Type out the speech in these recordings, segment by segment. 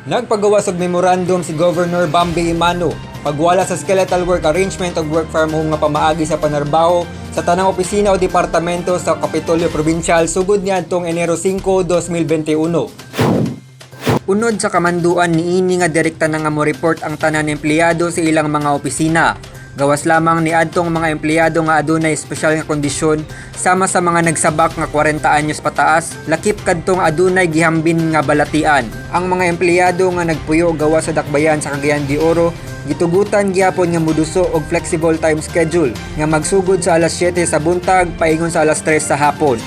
Nagpagawa og memorandum si Governor Bambi Imano pagwala sa skeletal work arrangement og work from home nga pamaagi sa panarbaho sa tanang opisina o departamento sa Kapitolyo Provincial sugod niadtong Enero 5, 2021. Unod sa kamanduan niini nga direkta na nga mo report ang tanan empleyado sa ilang mga opisina. Gawas lamang ni adtong mga empleyado nga adunay espesyal nga kondisyon sama sa mga nagsabak nga 40 anyos pataas, lakip kadtong adunay gihambin nga balatian. Ang mga empleyado nga nagpuyo gawas sa dakbayan sa Cagayan de Oro gitugutan gyapon nga moduso og flexible time schedule nga magsugod sa alas 7 sa buntag paingon sa alas 3 sa hapon.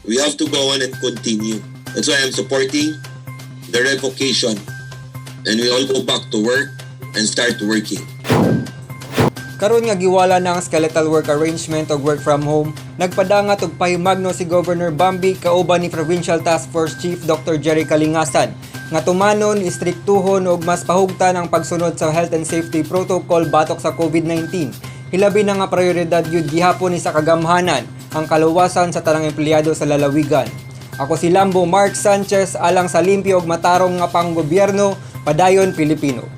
We have to go on and continue. That's why I'm supporting the revocation, and we all go back to work and start working. Karon nga giwala na ang skeletal work arrangement og work from home, nagpadangat og pahimagno si Governor Bambi kauban ni Provincial Task Force Chief Dr. Jerry Kalingasan nga tumanon, istriktuhon og mas pahugtan ang pagsunod sa health and safety protocol batok sa COVID-19. Hilabi na nga prioridad yun gihapon ni sa kagamhanan ang kaluwasan sa tanang empleyado sa lalawigan. Ako si Lambo Mark Sanchez alang sa limpyo og matarong nga panggobyerno, padayon Pilipino.